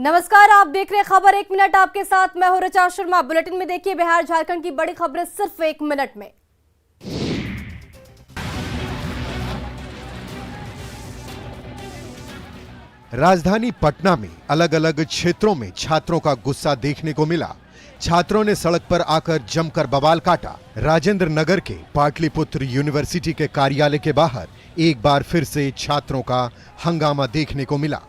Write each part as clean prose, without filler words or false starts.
नमस्कार, आप देख रहे हैं खबर एक मिनट। आपके साथ मैं हूं ऋचा शर्मा। बुलेटिन में देखिए बिहार झारखंड की बड़ी खबरें सिर्फ एक मिनट में। राजधानी पटना में अलग अलग क्षेत्रों में छात्रों का गुस्सा देखने को मिला। छात्रों ने सड़क पर आकर जमकर बवाल काटा। राजेंद्र नगर के पाटलिपुत्र यूनिवर्सिटी के कार्यालय के बाहर एक बार फिर से छात्रों का हंगामा देखने को मिला।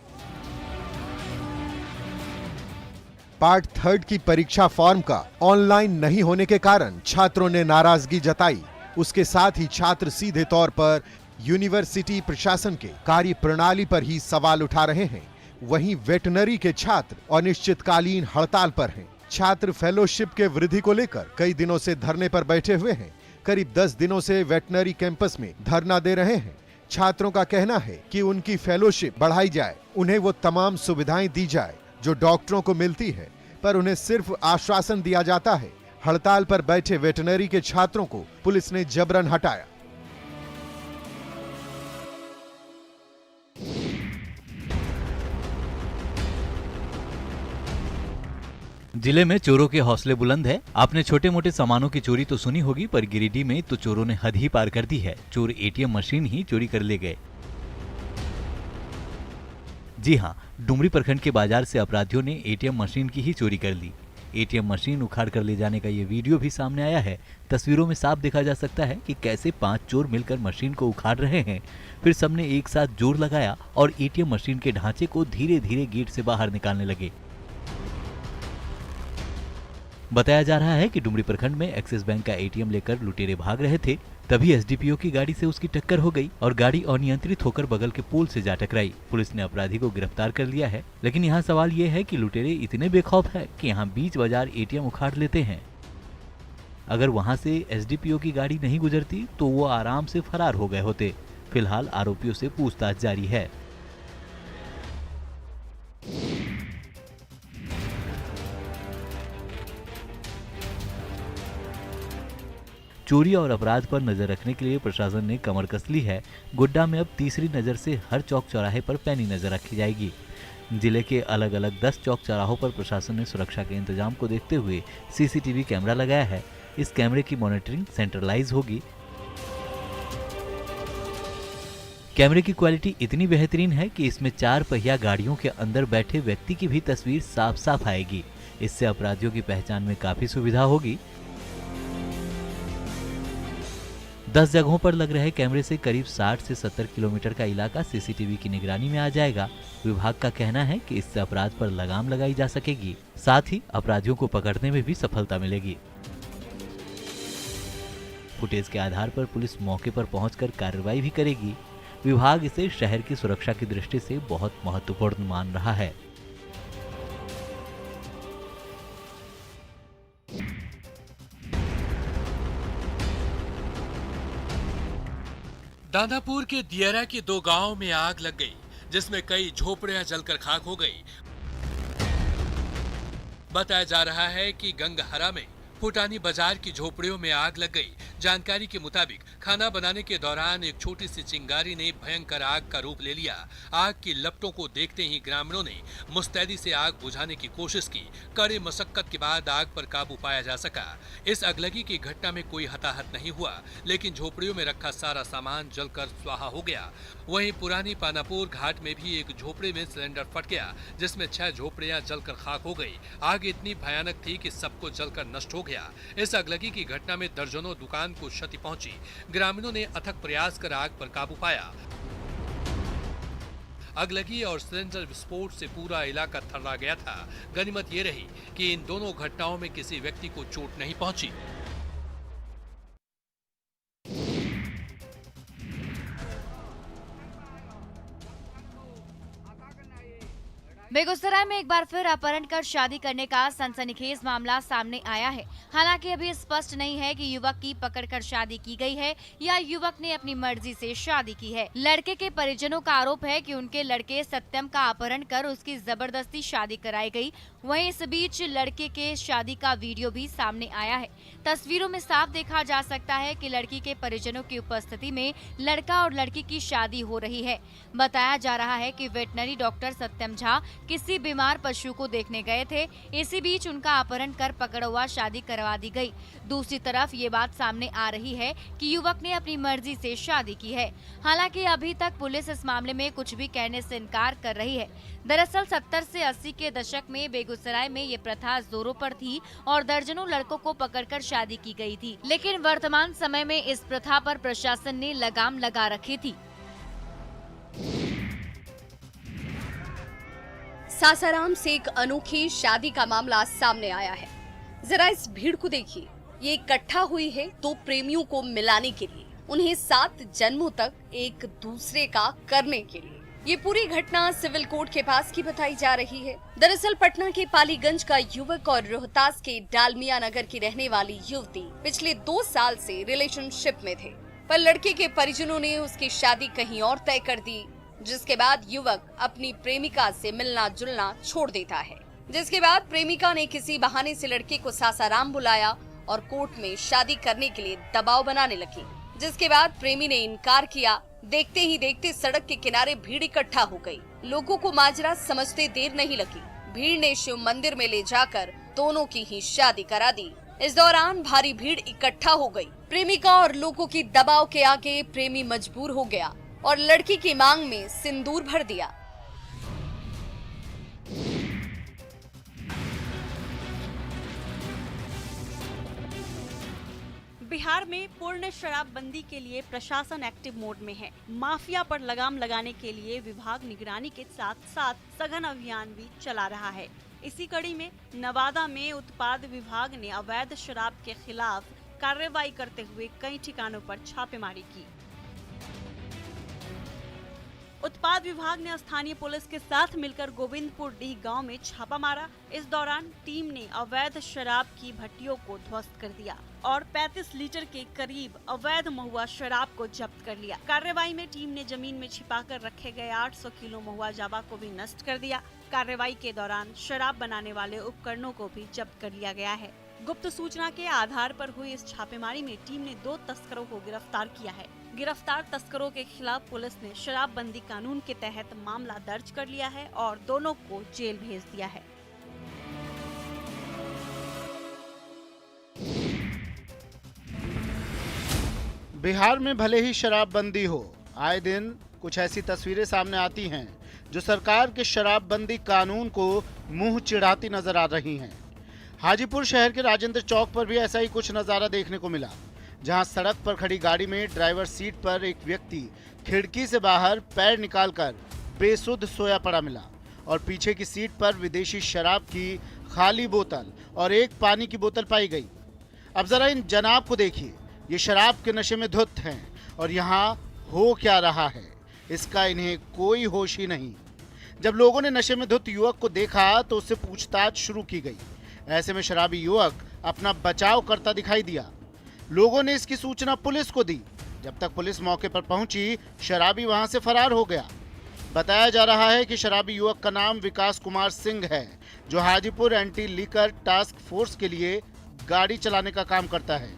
पार्ट 3 की परीक्षा फॉर्म का ऑनलाइन नहीं होने के कारण छात्रों ने नाराजगी जताई। उसके साथ ही छात्र सीधे तौर पर यूनिवर्सिटी प्रशासन के कार्य प्रणाली पर ही सवाल उठा रहे हैं। वहीं वेटनरी के छात्र अनिश्चितकालीन हड़ताल पर हैं। छात्र फेलोशिप के वृद्धि को लेकर कई दिनों से धरने पर बैठे हुए हैं। करीब 10 दिनों से वेटनरी कैंपस में धरना दे रहे हैं। छात्रों का कहना है कि उनकी फेलोशिप बढ़ाई जाए, उन्हें वो तमाम सुविधाएं दी जाए जो डॉक्टरों को मिलती है, पर उन्हें सिर्फ आश्वासन दिया जाता है। हड़ताल पर बैठे वेटनरी के छात्रों को पुलिस ने जबरन हटाया। जिले में चोरों के हौसले बुलंद है। आपने छोटे मोटे सामानों की चोरी तो सुनी होगी, पर गिरिडीह में तो चोरों ने हद ही पार कर दी है। चोर एटीएम मशीन ही चोरी कर ले गए। जी हां, डुमरी प्रखंड के बाजार से अपराधियों ने एटीएम मशीन की ही चोरी कर ली। एटीएम मशीन उखाड़ कर ले जाने का ये वीडियो भी सामने आया है। तस्वीरों में साफ देखा जा सकता है कि कैसे 5 चोर मिलकर मशीन को उखाड़ रहे हैं। फिर सबने एक साथ जोर लगाया और एटीएम मशीन के ढांचे को धीरे धीरे गेट से बाहर निकालने लगे। बताया जा रहा है कि डुमरी प्रखंड में एक्सिस बैंक का एटीएम लेकर लुटेरे भाग रहे थे। तभी एसडीपीओ की गाड़ी से उसकी टक्कर हो गई और गाड़ी अनियंत्रित होकर बगल के पोल से जा टकराई। पुलिस ने अपराधी को गिरफ्तार कर लिया है। लेकिन यहाँ सवाल ये है कि लुटेरे इतने बेखौफ है कि यहाँ बीच बाजार एटीएम उखाड़ लेते हैं। अगर वहाँ से एसडीपीओ की गाड़ी नहीं गुजरती तो वो आराम से फरार हो गए होते। फिलहाल आरोपियों से पूछताछ जारी है। चोरी और अपराध पर नजर रखने के लिए प्रशासन ने कमर कस ली है। गोड्डा में अब तीसरी नजर से हर चौक चौराहे पर पैनी नजर रखी जाएगी। जिले के अलग अलग 10 चौक चौराहों पर प्रशासन ने सुरक्षा के इंतजाम को देखते हुए सीसीटीवी कैमरा लगाया है। इस कैमरे की मॉनिटरिंग सेंट्रलाइज होगी। कैमरे की क्वालिटी इतनी बेहतरीन है कि इसमें 4 पहिया गाड़ियों के अंदर बैठे व्यक्ति की भी तस्वीर साफ साफ आएगी। इससे अपराधियों की पहचान में काफी सुविधा होगी। 10 जगहों पर लग रहे कैमरे से करीब 60 से 70 किलोमीटर का इलाका सीसीटीवी की निगरानी में आ जाएगा। विभाग का कहना है कि इससे अपराध पर लगाम लगाई जा सकेगी, साथ ही अपराधियों को पकड़ने में भी सफलता मिलेगी। फुटेज के आधार पर पुलिस मौके पर पहुंचकर कार्रवाई भी करेगी। विभाग इसे शहर की सुरक्षा की दृष्टि से बहुत महत्वपूर्ण मान रहा है। दानापुर के दियरा के 2 गांवों में आग लग गई, जिसमें कई झोपड़ियां जलकर खाक हो गई। बताया जा रहा है कि गंगहरा में फुटानी बाजार की झोपड़ियों में आग लग गई। जानकारी के मुताबिक खाना बनाने के दौरान एक छोटी सी चिंगारी ने भयंकर आग का रूप ले लिया। आग की लपटों को देखते ही ग्रामीणों ने मुस्तैदी से आग बुझाने की कोशिश की। कड़ी मशक्कत के बाद आग पर काबू पाया जा सका। इस अगलगी की घटना में कोई हताहत नहीं हुआ, लेकिन झोपड़ियों में रखा सारा सामान जलकर स्वाहा हो गया। वहीं पुरानी पानापुर घाट में भी एक झोपड़े में सिलेंडर फट गया, जिसमें 6 झोपड़ियां जलकर खाक हो गई। आग इतनी भयानक थी कि सब कुछ जलकर नष्ट हो गया। इस अगलगी की घटना में दर्जनों दुकान को क्षति पहुंची। ग्रामीणों ने अथक प्रयास कर आग पर काबू पाया। अगलगी और सिलेंडर विस्फोट से पूरा इलाका थर्रा गया था। गनीमत ये रही कि इन दोनों घटनाओं में किसी व्यक्ति को चोट नहीं पहुंची। बेगूसराय में एक बार फिर अपहरण कर शादी करने का सनसनीखेज मामला सामने आया है। हालांकि अभी स्पष्ट नहीं है कि युवक की पकड़कर शादी की गई है या युवक ने अपनी मर्जी से शादी की है। लड़के के परिजनों का आरोप है कि उनके लड़के सत्यम का अपहरण कर उसकी जबरदस्ती शादी कराई गई। वहीं इस बीच लड़के के शादी का वीडियो भी सामने आया है। तस्वीरों में साफ देखा जा सकता है कि लड़की के परिजनों की उपस्थिति में लड़का और लड़की की शादी हो रही है। बताया जा रहा है कि वेटनरी डॉक्टर सत्यम झा किसी बीमार पशु को देखने गए थे। इसी बीच उनका अपहरण कर पकड़वा शादी करवा दी गई। दूसरी तरफ ये बात सामने आ रही है कि युवक ने अपनी मर्जी से शादी की है। हालांकि अभी तक पुलिस इस मामले में कुछ भी कहने से इनकार कर रही है। दरअसल 70 से 80 के दशक में बेगूसराय में ये प्रथा जोरों पर थी और दर्जनों लड़कों को पकड़कर शादी की गई थी। लेकिन वर्तमान समय में इस प्रथा पर प्रशासन ने लगाम लगा रखी थी। सासाराम से एक अनोखी शादी का मामला सामने आया है। जरा इस भीड़ को देखिए। ये इकट्ठा हुई है दो प्रेमियों को मिलाने के लिए, उन्हें 7 जन्मों तक एक दूसरे का करने के लिए। ये पूरी घटना सिविल कोर्ट के पास की बताई जा रही है। दरअसल पटना के पालीगंज का युवक और रोहतास के डालमिया नगर की रहने वाली युवती पिछले 2 साल से रिलेशनशिप में थे, पर लड़के के परिजनों ने उसकी शादी कहीं और तय कर दी, जिसके बाद युवक अपनी प्रेमिका से मिलना जुलना छोड़ देता है। जिसके बाद प्रेमिका ने किसी बहाने से लड़के को सासाराम बुलाया और कोर्ट में शादी करने के लिए दबाव बनाने लगी। जिसके बाद प्रेमी ने इनकार किया। देखते ही देखते सड़क के किनारे भीड़ इकट्ठा हो गई। लोगों को माजरा समझते देर नहीं लगी। भीड़ ने शिव मंदिर में ले जाकर दोनों की ही शादी करा दी। इस दौरान भारी भीड़ इकट्ठा हो गई। प्रेमिका और लोगों की दबाव के आगे प्रेमी मजबूर हो गया और लड़की की मांग में सिंदूर भर दिया। बिहार में पूर्ण शराबबंदी के लिए प्रशासन एक्टिव मोड में है। माफिया पर लगाम लगाने के लिए विभाग निगरानी के साथ साथ सघन अभियान भी चला रहा है। इसी कड़ी में नवादा में उत्पाद विभाग ने अवैध शराब के खिलाफ कार्रवाई करते हुए कई ठिकानों पर छापेमारी की। उत्पाद विभाग ने स्थानीय पुलिस के साथ मिलकर गोविंदपुर डीह गांव में छापा मारा। इस दौरान टीम ने अवैध शराब की भट्टियों को ध्वस्त कर दिया और 35 लीटर के करीब अवैध महुआ शराब को जब्त कर लिया। कार्रवाई में टीम ने जमीन में छिपाकर रखे गए 800 किलो महुआ जावा को भी नष्ट कर दिया। कार्रवाई के दौरान शराब बनाने वाले उपकरणों को भी जब्त कर लिया गया है। गुप्त सूचना के आधार पर हुई इस छापेमारी में टीम ने 2 तस्करों को गिरफ्तार किया है। गिरफ्तार तस्करों के खिलाफ पुलिस ने शराबबंदी कानून के तहत मामला दर्ज कर लिया है और दोनों को जेल भेज दिया है। बिहार में भले ही शराबबंदी हो, आए दिन कुछ ऐसी तस्वीरें सामने आती हैं जो सरकार के शराबबंदी कानून को मुंह चिढ़ाती नजर आ रही हैं। हाजीपुर शहर के राजेंद्र चौक पर भी ऐसा ही कुछ नजारा देखने को मिला, जहां सड़क पर खड़ी गाड़ी में ड्राइवर सीट पर एक व्यक्ति खिड़की से बाहर पैर निकालकर बेसुध सोया पड़ा मिला और पीछे की सीट पर विदेशी शराब की खाली बोतल और एक पानी की बोतल पाई गई। अब जरा इन जनाब को देखिए, ये शराब के नशे में धुत हैं और यहाँ हो क्या रहा है इसका इन्हें कोई होश ही नहीं। जब लोगों ने नशे में धुत युवक को देखा तो उससे पूछताछ शुरू की गई। ऐसे में शराबी युवक अपना बचाव करता दिखाई दिया। लोगों ने इसकी सूचना पुलिस को दी। जब तक पुलिस मौके पर पहुंची, शराबी वहां से फरार हो गया। बताया जा रहा है कि शराबी युवक का नाम विकास कुमार सिंह है, जो Hajipur anti liquor task force के लिए गाड़ी चलाने का काम करता है।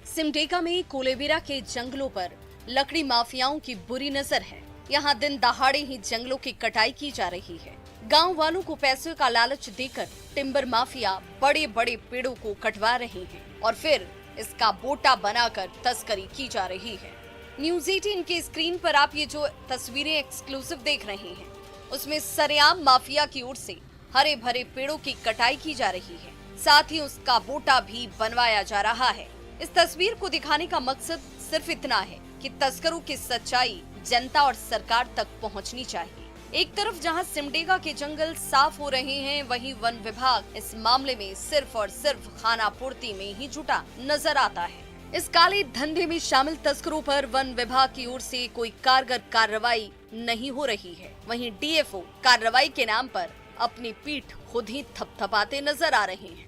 सिमडेगा में कोलेबिरा के जंगलों पर लकड़ी माफियाओं की बुरी नजर है। यहाँ दिन दहाड़े ही जंगलों की कटाई की जा रही है। गांव वालों को पैसों का लालच देकर टिम्बर माफिया बड़े बड़े पेड़ों को कटवा रहे हैं और फिर इसका बोटा बनाकर तस्करी की जा रही है। न्यूज़ 18 के स्क्रीन पर आप ये जो तस्वीरें एक्सक्लूसिव देख रहे हैं, उसमें सरेआम माफिया की ओर से हरे भरे पेड़ों की कटाई की जा रही है, साथ ही उसका बोटा भी बनवाया जा रहा है। इस तस्वीर को दिखाने का मकसद सिर्फ इतना है कि तस्करों की सच्चाई जनता और सरकार तक पहुंचनी चाहिए। एक तरफ जहां सिमडेगा के जंगल साफ हो रहे हैं, वहीं वन विभाग इस मामले में सिर्फ और सिर्फ खाना पूर्ति में ही जुटा नजर आता है। इस काले धंधे में शामिल तस्करों पर वन विभाग की ओर से कोई कारगर कार्रवाई नहीं हो रही है। वहीं डीएफओ कार्रवाई के नाम पर अपनी पीठ खुद ही थपथपाते नजर आ रहे हैं।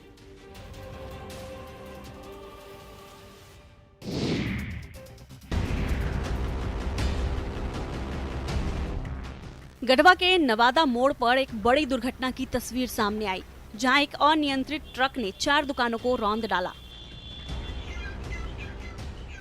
गढ़वा के नवादा मोड़ पर एक बड़ी दुर्घटना की तस्वीर सामने आई, जहां एक अनियंत्रित ट्रक ने 4 दुकानों को रौंद डाला।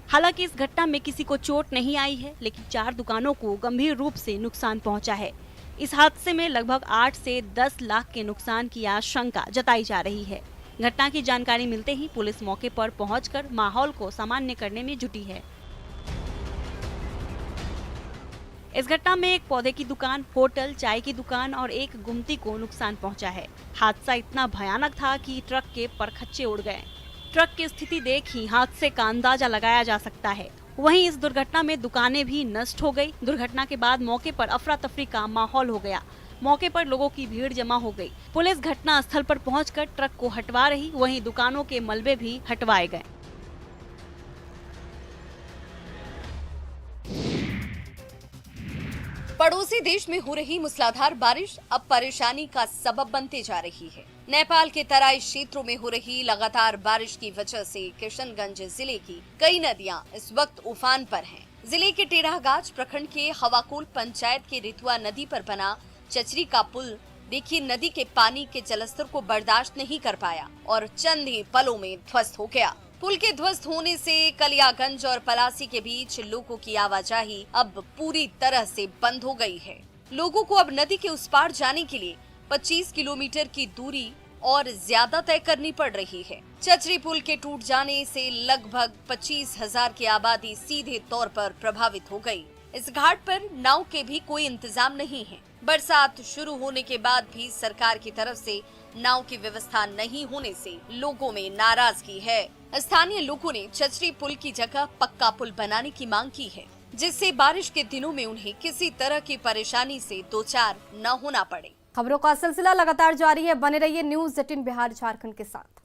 हालांकि इस घटना में किसी को चोट नहीं आई है, लेकिन 4 दुकानों को गंभीर रूप से नुकसान पहुंचा है। इस हादसे में लगभग 8 से 10 लाख के नुकसान की आशंका जताई जा रही है। घटना की जानकारी मिलते ही पुलिस मौके पर पहुंचकर माहौल को सामान्य करने में जुटी है। इस घटना में एक पौधे की दुकान, होटल, चाय की दुकान और एक गुमती को नुकसान पहुंचा है। हादसा इतना भयानक था कि ट्रक के परखच्चे उड़ गए। ट्रक की स्थिति देख ही हादसे का अंदाजा लगाया जा सकता है। वहीं इस दुर्घटना में दुकानें भी नष्ट हो गई। दुर्घटना के बाद मौके पर अफरा तफरी का माहौल हो गया। मौके पर लोगों की भीड़ जमा हो गई। पुलिस घटना स्थल पर पहुंचकर ट्रक को हटवा रही, वहीं दुकानों के मलबे भी हटवाए गए। पड़ोसी देश में हो रही मूसलाधार बारिश अब परेशानी का सबब बनते जा रही है। नेपाल के तराई क्षेत्रों में हो रही लगातार बारिश की वजह से किशनगंज जिले की कई नदियां इस वक्त उफान पर हैं। जिले के टेढ़ागाछ प्रखंड के हवाकोल पंचायत के रितुआ नदी पर बना चचरी का पुल देखिए नदी के पानी के जलस्तर को बर्दाश्त नहीं कर पाया और चंद ही पलों में ध्वस्त हो गया। पुल के ध्वस्त होने से कलियागंज और पलासी के बीच लोगों की आवाजाही अब पूरी तरह से बंद हो गई है। लोगों को अब नदी के उस पार जाने के लिए 25 किलोमीटर की दूरी और ज्यादा तय करनी पड़ रही है। चचरी पुल के टूट जाने से लगभग 25,000 की आबादी सीधे तौर पर प्रभावित हो गई। इस घाट पर नाव के भी कोई इंतजाम नहीं है। बरसात शुरू होने के बाद भी सरकार की तरफ से नाव की व्यवस्था नहीं होने से लोगों में नाराजगी है। स्थानीय लोगों ने चचरी पुल की जगह पक्का पुल बनाने की मांग की है, जिससे बारिश के दिनों में उन्हें किसी तरह की परेशानी से दो चार न होना पड़े। खबरों का सिलसिला लगातार जारी है, बने रहिए न्यूज़ 18 बिहार झारखंड के साथ।